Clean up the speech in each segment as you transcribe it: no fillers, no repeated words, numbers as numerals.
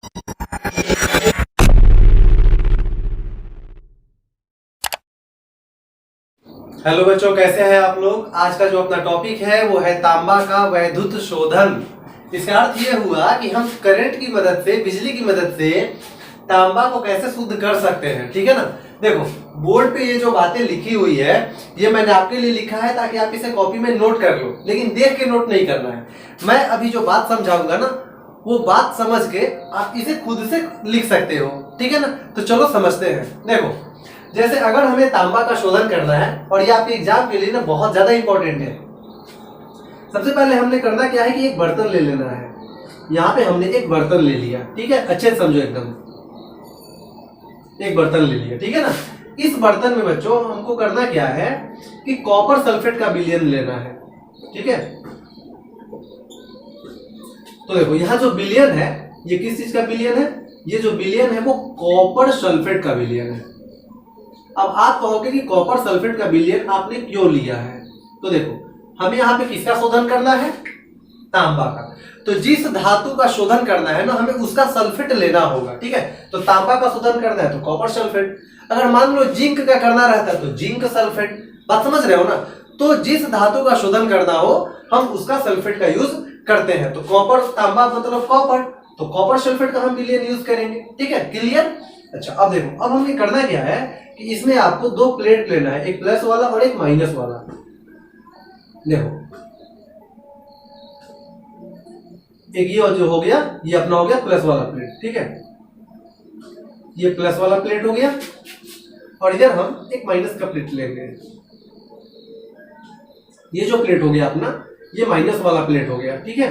Hello बच्चों, कैसे हैं आप लोग। आज का जो अपना टॉपिक है वो है तांबा का वैद्युत शोधन। इसका अर्थ ये हुआ कि हम करंट की मदद से, बिजली की मदद से तांबा को कैसे शुद्ध कर सकते हैं। ठीक है ना। देखो, बोर्ड पे ये जो बातें लिखी हुई है ये मैंने आपके लिए लिखा है ताकि आप इसे कॉपी में नोट कर लो, लेकिन देख के नोट नहीं करना है। मैं अभी जो बात समझाऊंगा ना वो बात समझ के आप इसे खुद से लिख सकते हो। ठीक है ना। तो चलो समझते हैं। देखो, जैसे अगर हमें तांबा का शोधन करना है और ये आपके एग्जाम के लिए ना बहुत ज्यादा इंपॉर्टेंट है। सबसे पहले हमने करना क्या है कि एक बर्तन ले लेना है। यहाँ पे हमने एक बर्तन ले लिया। ठीक है, अच्छे से समझो एकदम। एक बर्तन ले लिया, ठीक है ना। इस बर्तन में बच्चों हमको करना क्या है कि कॉपर सल्फेट का विलयन लेना है। ठीक है। तो देखो, यहाँ जो विलयन है ये किस चीज का विलयन है? ये जो विलयन है वो कॉपर सल्फेट का विलयन है। अब आप कहोगे कि कॉपर सल्फेट का विलयन आपने क्यों लिया है? तो देखो, हमें यहाँ पे किसका शोधन करना है? तांबा का। तो जिस धातु का शोधन करना है ना, हमें उसका सल्फेट लेना होगा। ठीक है। तो तांबा का शोधन करना है तो कॉपर सल्फेट। अगर मान लो जिंक का करना रहता है तो जिंक सल्फेट। बात समझ रहे हो ना। तो जिस धातु का शोधन करना हो हम उसका सल्फेट का यूज करते हैं। तो कॉपर, तांबा मतलब कॉपर, तो कॉपर सल्फेट का हम विलयन यूज करेंगे। ठीक है, क्लियर। अच्छा, अब देखो, अब हमें करना क्या है कि इसमें आपको दो प्लेट लेना है, एक प्लस वाला और एक माइनस वाला। देखो, एक ये जो हो गया ये अपना हो गया प्लस वाला प्लेट। ठीक है, ये प्लस वाला प्लेट हो गया और इधर हम एक माइनस का प्लेट लेंगे। ये जो प्लेट हो गया अपना, ये माइनस वाला प्लेट हो गया। ठीक है।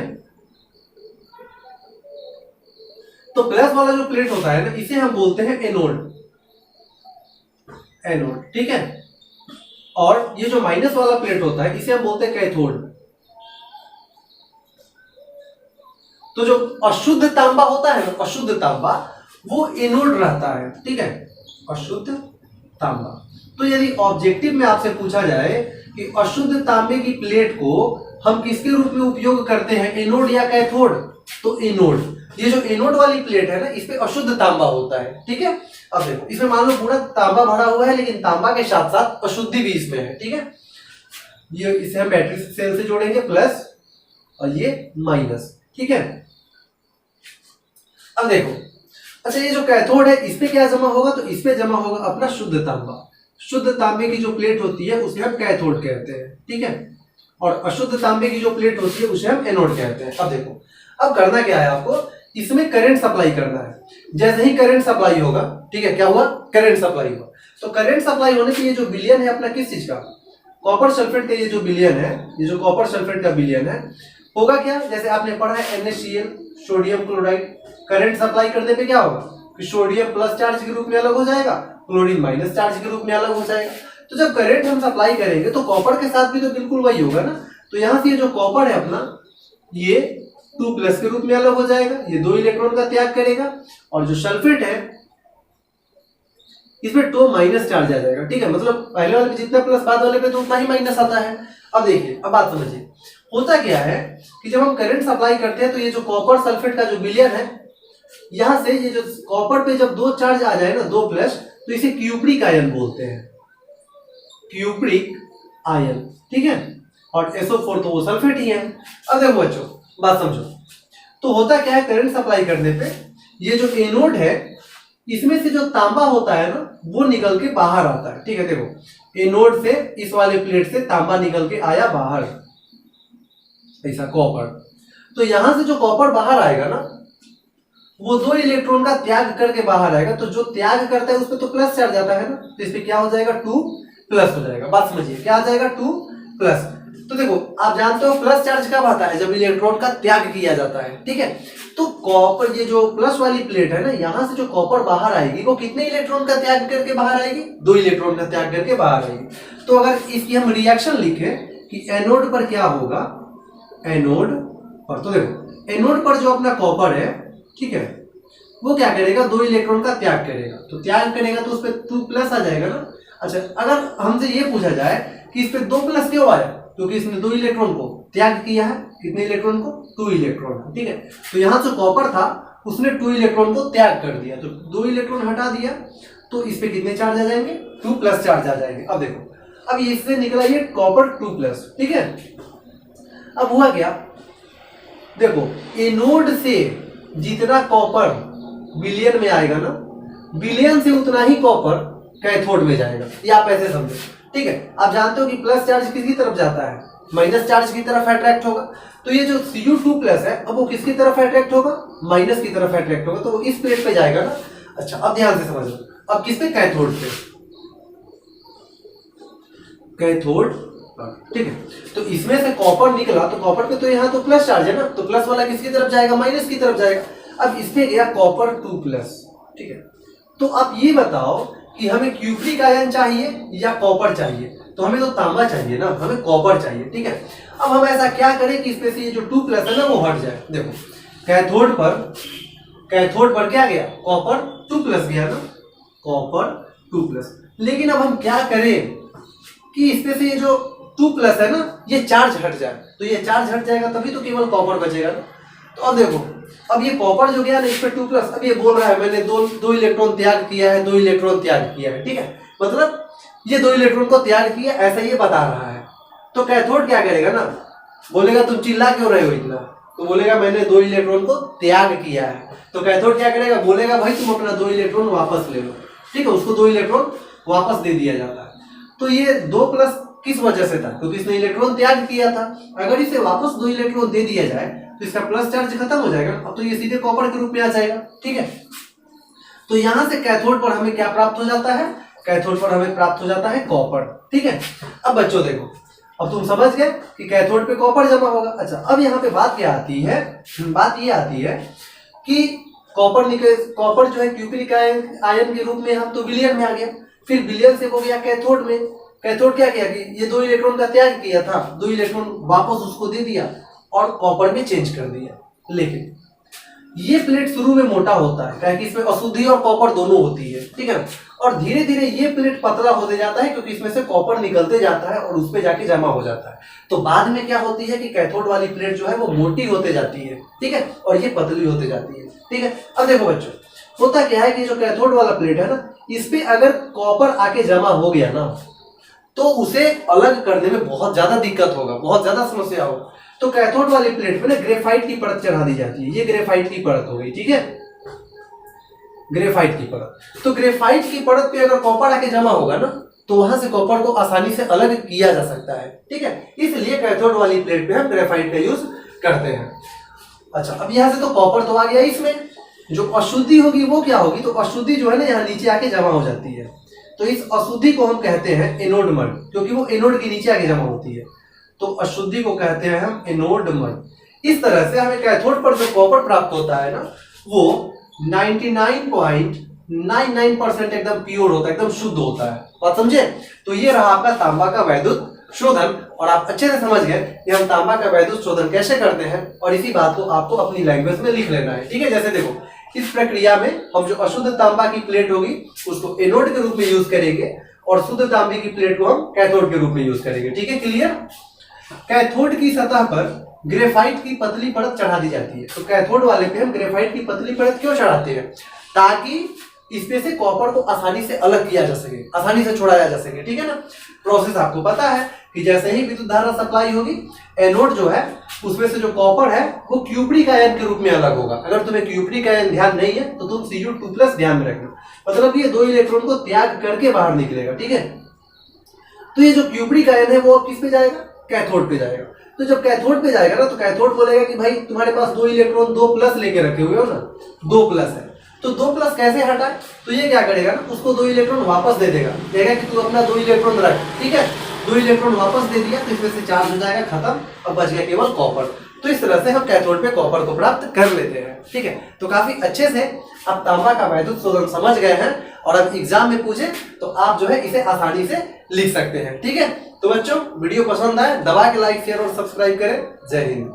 तो प्लस वाला जो प्लेट होता है ना, इसे हम बोलते हैं एनोड। एनोड, ठीक है। और ये जो माइनस वाला प्लेट होता है इसे हम बोलते हैं कैथोड। तो जो अशुद्ध तांबा होता है ना, अशुद्ध तांबा, वो एनोड रहता है। ठीक है, अशुद्ध तांबा। तो यदि ऑब्जेक्टिव में आपसे पूछा जाए कि अशुद्ध तांबे की प्लेट को हम किसके रूप में उपयोग करते हैं, एनोड या कैथोड, तो एनोड। ये जो एनोड वाली प्लेट है ना, इस पे अशुद्ध तांबा होता है। ठीक है। अब देखो, इसमें मान लो पूरा तांबा भरा हुआ है लेकिन तांबा के साथ साथ अशुद्धि भी इसमें है। ठीक है। ये इसे हम बैटरी सेल से जोड़ेंगे, प्लस और ये माइनस। ठीक है। अब देखो, अच्छा, ये जो कैथोड है इस पे क्या जमा होगा? तो इस पे जमा होगा अपना शुद्ध तांबा। शुद्ध तांबे की जो प्लेट होती है उसे हम कैथोड कहते हैं। ठीक है। और अशुद्ध तांबे की जो प्लेट होती है उसे हम एनोड कहते हैं। अब देखो, अब करना क्या है आपको, इसमें करंट सप्लाई करना है। जैसे ही करंट सप्लाई होगा, ठीक है, क्या हुआ? करंट सप्लाई हुआ। तो करंट सप्लाई होने से ये जो विलयन है अपना किस चीज का? कॉपर सल्फेट का। ये जो विलयन है, ये जो कॉपर सल्फेट का विलयन है, होगा क्या? जैसे आपने पढ़ा है NaCl, sodium chloride. Current supply करने पे क्या होगा कि सोडियम प्लस चार्ज के रूप में अलग हो जाएगा, क्लोरीन माइनस चार्ज के रूप में अलग हो जाएगा। तो जब करंट हम सप्लाई करेंगे तो कॉपर के साथ भी तो बिल्कुल वही होगा ना। तो यहाँ से ये जो कॉपर है अपना, ये 2+ के रूप में अलग हो जाएगा, ये 2 इलेक्ट्रॉन का त्याग करेगा। और जो सल्फेट है इसमें 2 माइनस चार्ज आ जाएगा। ठीक है, मतलब पहले वाले पे जितना प्लस, बाद वाले पे तो उतना ही माइनस आता है। अब देखिए, अब बात समझिए, होता क्या है कि जब हम करंट सप्लाई करते हैं तो ये जो कॉपर सल्फेट का जो विलयन है, यहां से ये जो कॉपर पे जब 2 चार्ज आ जाए ना, 2+, तो इसे क्यूप्रिक आयन बोलते हैं। Cupric ion. ठीक है। और SO4 तो वो सल्फेट ही है। अब देखो बच्चों, बात समझो। तो होता क्या है, करंट सप्लाई करने पे ये जो एनोड है इसमें से जो तांबा होता है ना वो निकल के बाहर आता है। ठीक है। देखो, एनोड से, इस वाले प्लेट से तांबा निकल के आया बाहर, ऐसा कॉपर। तो यहां से जो कॉपर बाहर आएगा ना, वो 2 इलेक्ट्रॉन का त्याग करके बाहर आएगा। तो जो त्याग करता है उस पर तो प्लस चार्ज आता है ना, तो इस पे क्या हो जाएगा? 2+ हो जाएगा। बात समझिए, क्या आ जाएगा? 2+। तो देखो, आप जानते हो प्लस चार्ज कब आता है? जब इलेक्ट्रॉन का त्याग किया जाता है। ठीक है। तो कॉपर, ये जो प्लस वाली प्लेट है ना, यहां से जो कॉपर बाहर आएगी वो कितने इलेक्ट्रॉन का त्याग करके बाहर आएगी? 2 इलेक्ट्रॉन का त्याग करके बाहर आएगी। तो अगर इसकी हम रिएक्शन लिखें कि एनोड पर क्या होगा, एनोड पर, तो देखो एनोड पर जो अपना कॉपर है, ठीक है, वो क्या करेगा? 2 इलेक्ट्रॉन का त्याग करेगा। तो त्याग करेगा तो उस पर 2+ आ जाएगा ना। अच्छा, अगर हमसे ये पूछा जाए कि इस पे 2+ क्यों आया, क्योंकि इसने 2 इलेक्ट्रॉन को त्याग किया है। कितने इलेक्ट्रॉन को? 2 इलेक्ट्रॉन। ठीक है। तो यहाँ जो कॉपर था उसने 2 इलेक्ट्रॉन को त्याग कर दिया, तो 2 इलेक्ट्रॉन हटा दिया, तो इस पे कितने चार्ज आ जाएंगे? 2 प्लस चार्ज आ जाएंगे। अब देखो, अब इससे निकला ये कॉपर 2 प्लस, ठीक है। अब हुआ क्या, देखो एनोड से जितना कॉपर बिलियन में आएगा ना, बिलियन से उतना ही कॉपर कैथोड में जाएगा, ये आप ऐसे समझो, ठीक है। आप जानते हो कि प्लस चार्ज किसकी तरफ जाता है? माइनस चार्ज की तरफ अट्रैक्ट होगा। तो ये जो Cu2 प्लस है, अब वो किसकी तरफ अट्रैक्ट होगा? माइनस की तरफ अट्रैक्ट होगा, तो वो इस प्लेट पे जाएगा ना। अच्छा, अब ध्यान से समझ लो, अब किस पे? कैथोड पे, कैथोड, ठीक है। तो इसमें से कॉपर निकला, तो कॉपर पे तो यहाँ तो प्लस चार्ज है ना, तो प्लस वाला किसकी तरफ जाएगा? माइनस की तरफ जाएगा। अब इस पे गया कॉपर 2 प्लस, ठीक है। तो अब ये बताओ कि हमें क्यूप्रिक आयन चाहिए या कॉपर चाहिए? तो हमें तो तांबा चाहिए ना, हमें कॉपर चाहिए, ठीक है। अब हम ऐसा क्या करें कि इसमें से ये जो 2 प्लस है ना वो हट जाए। देखो कैथोड पर क्या गया? कॉपर 2 प्लस गया ना, कॉपर 2 प्लस। लेकिन अब हम क्या करें कि इसमें से ये जो 2 प्लस है ना, ये चार्ज हट जाए, तो ये चार्ज हट जाएगा तभी तो केवल कॉपर बचेगा ना। तो अब देखो, अब ये कॉपर जो गया ना इस पे 2 प्लस, अब ये बोल रहा है मैंने दो इलेक्ट्रॉन त्याग किया है, 2 इलेक्ट्रॉन त्याग किया है, ठीक है। मतलब ये 2 इलेक्ट्रॉन को त्याग किया, ऐसा ये बता रहा है। तो कैथोड क्या करेगा ना, बोलेगा तुम चिल्ला क्यों रहे हो इतना, तो बोलेगा मैंने 2 इलेक्ट्रॉन को त्याग किया है। तो कैथोड क्या करेगा? बोलेगा भाई तुम अपना 2 इलेक्ट्रॉन वापस ले लो, ठीक है। उसको 2 इलेक्ट्रॉन वापस दे दिया जाता है। तो ये 2 प्लस किस वजह से था? क्योंकि इसने इलेक्ट्रॉन त्याग किया था। अगर इसे वापस 2 इलेक्ट्रॉन दे दिया जाए तो इसका प्लस चार्ज खत्म हो जाएगा, अब तो ये सीधे कॉपर के रूप में आ जाएगा, ठीक है। तो यहां से कैथोड पर हमें क्या प्राप्त हो जाता है? कैथोड पर हमें प्राप्त हो जाता है कॉपर, ठीक है। अब बच्चों देखो, अब तुम समझ गए कि कैथोड पे कॉपर जमा होगा। अच्छा, अब यहाँ पे बात क्या आती है? बात ये आती है कि कॉपर जो है क्यूप्रिक आयन के रूप में हम तो बिलियन में आ गया, फिर बिलियन से हो गया कैथोड में। कैथोड क्या किया कि ये 2 इलेक्ट्रॉन का त्याग किया था, 2 इलेक्ट्रॉन वापस उसको दे दिया और कॉपर में चेंज कर दिया। लेकिन ये प्लेट शुरू में मोटा होता है, क्योंकि इसमें अशुद्धि और कॉपर दोनों होती है, ठीक है। और धीरे धीरे ये प्लेट पतला होते जाता है, क्योंकि इसमें से कॉपर निकलते जाता है और उस पे जाके जमा हो जाता है। तो बाद में क्या होती है कि कैथोड वाली प्लेट जो है वो मोटी होते जाती है, ठीक है, और ये पतली होते जाती है, ठीक है। अब देखो बच्चों, होता क्या है कि जो कैथोड वाला प्लेट है ना, इस पे अगर कॉपर आके जमा हो गया ना, तो उसे अलग करने में बहुत ज्यादा दिक्कत होगा, बहुत ज्यादा समस्या होगा। तो कैथोड वाली प्लेट पे ना ग्रेफाइट की परत चढ़ा दी जाती है। ये ग्रेफाइट की परत हो गई, ठीक है, ग्रेफाइट की परत। तो ग्रेफाइट की परत पे अगर कॉपर आके जमा होगा ना, तो वहां से कॉपर को आसानी से अलग किया जा सकता है, ठीक है। इसलिए कैथोड वाली प्लेट पे हम ग्रेफाइट का यूज करते हैं। अच्छा, अब यहां से तो कॉपर तो आ गया, इसमें जो अशुद्धि होगी वो क्या होगी? तो अशुद्धि जो है ना यहाँ नीचे आके जमा हो जाती है। तो इस अशुद्धि को हम कहते हैं एनोडमर, क्योंकि वो एनोड के नीचे आके जमा होती है। तो अशुद्धि को कहते हैं हम एनोडमर। इस तरह से हमें कैथोड पर जो कॉपर प्राप्त होता है ना, वो 99.99% एकदम प्योर होता है, एकदम शुद्ध होता है। बात समझे? तो ये रहा आपका तांबा का वैद्युत शोधन, और आप अच्छे से समझ गए कि हम तांबा का वैद्युत शोधन कैसे करते हैं, और इसी बात को आपको अपनी लैंग्वेज में लिख लेना है, ठीक है। जैसे देखो, इस प्रक्रिया में हम जो अशुद्ध तांबा की प्लेट होगी उसको एनोड के रूप में यूज करेंगे, और शुद्ध तांबे की प्लेट को हम कैथोड के रूप में यूज करेंगे, ठीक है, क्लियर। कैथोड की सतह पर ग्रेफाइट की पतली परत चढ़ा दी जाती है। तो कैथोड वाले पे हम ग्रेफाइट की पतली परत क्यों चढ़ाते हैं? ताकि इसमें से कॉपर को आसानी से अलग किया जा सके, आसानी से छोड़ाया जा सके, ठीक है ना। प्रोसेस आपको पता है कि जैसे ही विद्युत धारा सप्लाई होगी, एनोड जो है उसमें से जो कॉपर है वो क्यूप्रिक आयन के रूप में अलग होगा। अगर तुम्हें क्यूप्रिक आयन ध्यान नहीं है तो तुम Cu2 प्लस ध्यान में रखना, मतलब ये 2 इलेक्ट्रॉन को त्याग करके बाहर निकलेगा, ठीक है। तो ये जो क्यूप्रिक आयन है वो अब किस पे जाएगा? कैथोड पे जाएगा। तो जब कैथोड पे जाएगा ना, तो कैथोड बोलेगा कि भाई तुम्हारे पास 2 इलेक्ट्रॉन 2 प्लस लेके रखे हुए हो ना, 2 प्लस है, तो 2 प्लस कैसे हटाए? तो ये क्या करेगा ना, उसको 2 इलेक्ट्रॉन वापस दे देगा, कहेगा कि तू अपना 2 इलेक्ट्रॉन रख, ठीक है। 2 इलेक्ट्रॉन वापस दे दिया तो इसमें से चार्ज हो जाएगा, खत्म, अब बच गया केवल कॉपर। तो इस तरह से हम कैथोड पे कॉपर को प्राप्त कर लेते हैं, ठीक है। तो काफी अच्छे से आप तांबा का वैद्युत शोधन समझ गए हैं, और अब एग्जाम में पूछे तो आप जो है इसे आसानी से लिख सकते हैं, ठीक है। तो बच्चों, वीडियो पसंद आए दबा के लाइक शेयर और सब्सक्राइब करें। जय हिंद।